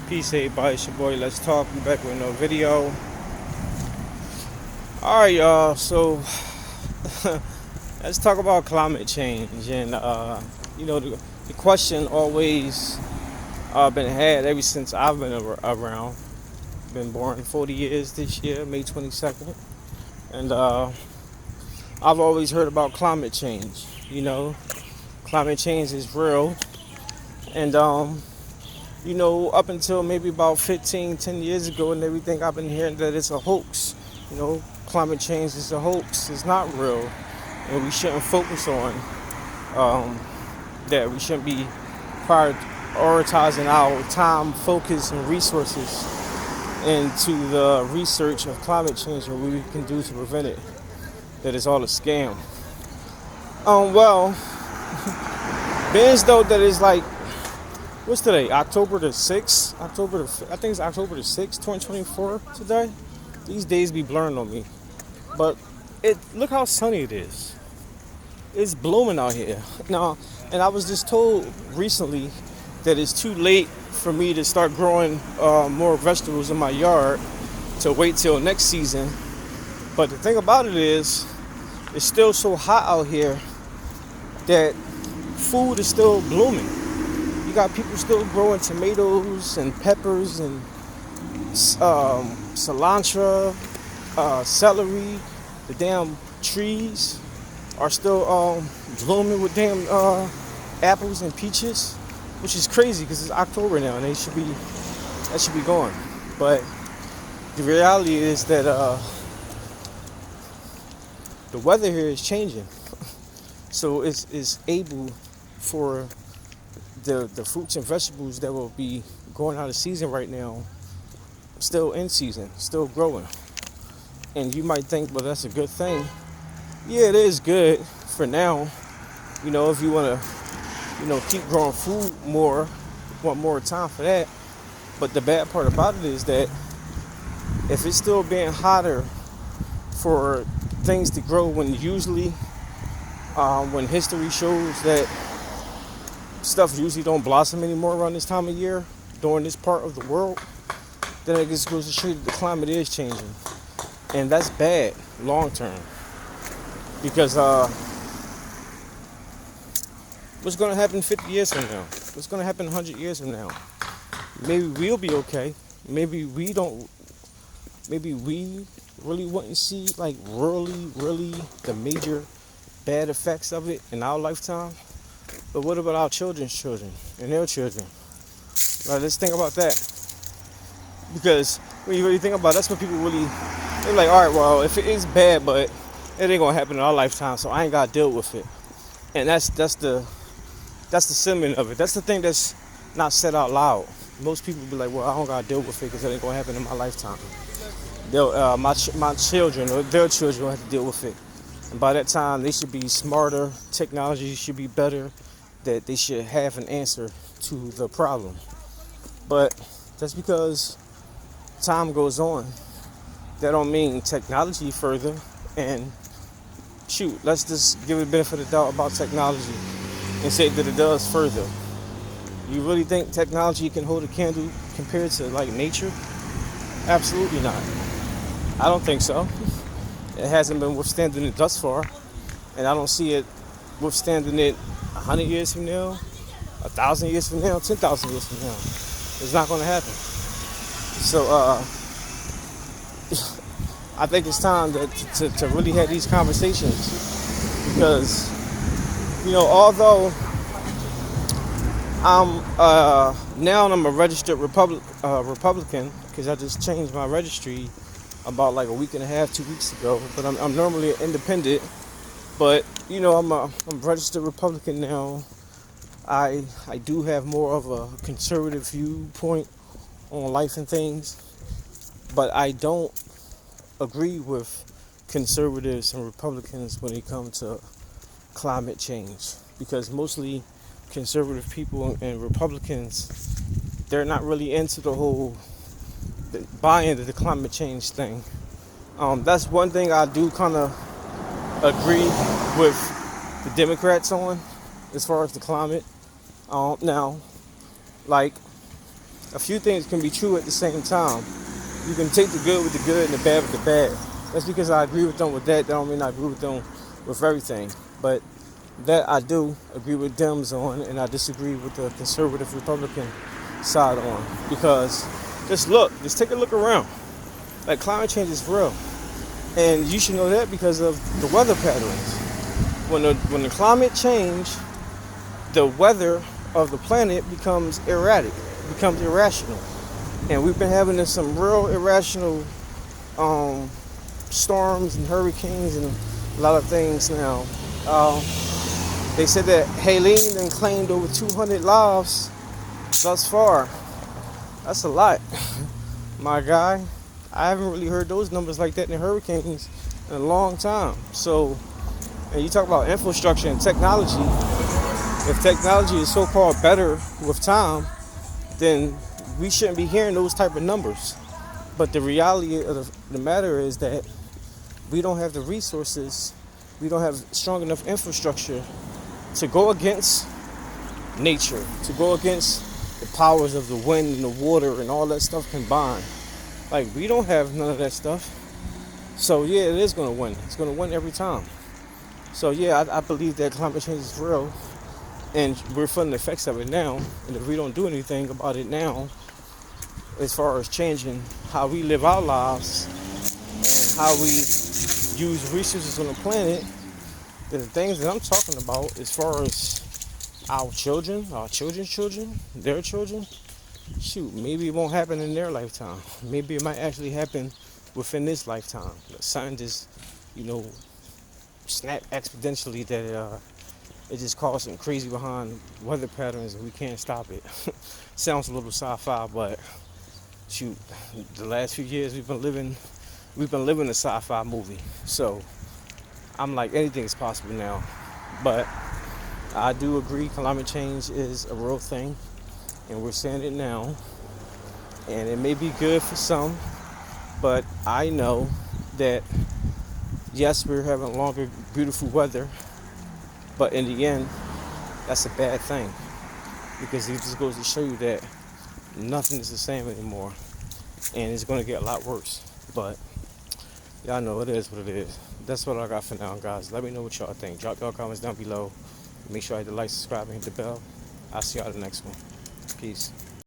Peace, everybody. It's your boy. Let's talk. I'm back with another video. All right, y'all. So let's talk about climate change, and the question always been had ever since I've been around. Been born 40 years this year, May 22nd, and I've always heard about climate change. Climate change is real, and up until maybe about 10 years ago and everything, I've been hearing that it's a hoax. Climate change is a hoax. It's not real. And we shouldn't focus on that. We shouldn't be prioritizing our time, focus, and resources into the research of climate change and what we can do to prevent it. That it's all a scam. Well, being as though that is like, what's today? October the 6th? I think it's October the 6th, 2024 today. These days be blurring on me. But look how sunny it is. It's blooming out here. Now, and I was just told recently that it's too late for me to start growing more vegetables in my yard to wait till next season. But the thing about it is, it's still so hot out here that food is still blooming. You got people still growing tomatoes and peppers and cilantro, celery. The damn trees are still blooming with damn apples and peaches, which is crazy because it's October now and that should be going. But the reality is that the weather here is changing, so it's able for the fruits and vegetables that will be going out of season right now, still in season, still growing. And you might think, well, that's a good thing. Yeah, it is good for now. If you want to, keep growing food more, want more time for that. But the bad part about it is that if it's still being hotter for things to grow, when usually, when history shows that stuff usually don't blossom anymore around this time of year, during this part of the world, then it just goes to show you that the climate is changing. And that's bad long term. Because what's going to happen 50 years from now? What's going to happen 100 years from now? Maybe we'll be okay. Maybe we really wouldn't see like really the major bad effects of it in our lifetime. But what about our children's children and their children? Right, let's think about that. Because when you really think about it, that's what people really, they're like, all right, well, if it is bad, but it ain't gonna happen in our lifetime, so I ain't gotta deal with it. And that's the sentiment of it. That's the thing that's not said out loud. Most people be like, well, I don't gotta deal with it because it ain't gonna happen in my lifetime. My children or their children will have to deal with it. And by that time, they should be smarter. Technology should be better. That they should have an answer to the problem. But just because time goes on, that don't mean technology further. And shoot, let's just give it the benefit of the doubt about technology and say that it does further. You really think technology can hold a candle compared to like nature? Absolutely not. I don't think so. It hasn't been withstanding it thus far, and I don't see it withstanding it 100 years from now, 1,000 years from now, 10,000 years from now. It's not going to happen. So I think it's time to really have these conversations, because although I'm a registered Republican, because I just changed my registry about like a week and a half, 2 weeks ago. But I'm normally an independent. But I'm a registered Republican now. I do have more of a conservative viewpoint on life and things, but I don't agree with conservatives and Republicans when it comes to climate change, because mostly conservative people and Republicans, they're not really into the whole buy into the climate change thing. That's one thing I do kind of agree with the Democrats on, as far as the climate. Now, like, a few things can be true at the same time. You can take the good with the good and the bad with the bad. That's because I agree with them with that. That don't mean I agree with them with everything. But that I do agree with Dems on, and I disagree with the conservative Republican side on. Because just take a look around. Like climate change is real, and you should know that because of the weather patterns. When the climate change, the weather of the planet becomes erratic, becomes irrational, and we've been having some real irrational storms and hurricanes and a lot of things now. They said that Helene then claimed over 200 lives thus far. That's a lot, my guy. I haven't really heard those numbers like that in hurricanes in a long time. So, and you talk about infrastructure and technology. If technology is so-called better with time, then we shouldn't be hearing those type of numbers. But the reality of the matter is that we don't have the resources, we don't have strong enough infrastructure to go against nature, to go against the powers of the wind and the water and all that stuff combined. Like, we don't have none of that stuff. So yeah, it is going to win. It's going to win every time. So yeah, I believe that climate change is real, and we're feeling the effects of it now. And if we don't do anything about it now, as far as changing how we live our lives and how we use resources on the planet, then the things that I'm talking about as far as our children, our children's children, their children, shoot, maybe it won't happen in their lifetime. Maybe it might actually happen within this lifetime. Something just, snap exponentially that it just caused some crazy behind weather patterns and we can't stop it. Sounds a little sci-fi, but shoot, the last few years we've been living a sci-fi movie. So I'm like, anything is possible now. But I do agree climate change is a real thing, and we're seeing it now. And it may be good for some, but I know that yes, we're having longer, beautiful weather, but in the end, that's a bad thing, because it just goes to show you that nothing is the same anymore, and it's going to get a lot worse. But y'all know it is what it is. That's what I got for now, guys. Let me know what y'all think. Drop y'all comments down below. Make sure I hit the like, subscribe, and hit the bell. I'll see y'all in the next one. Peace.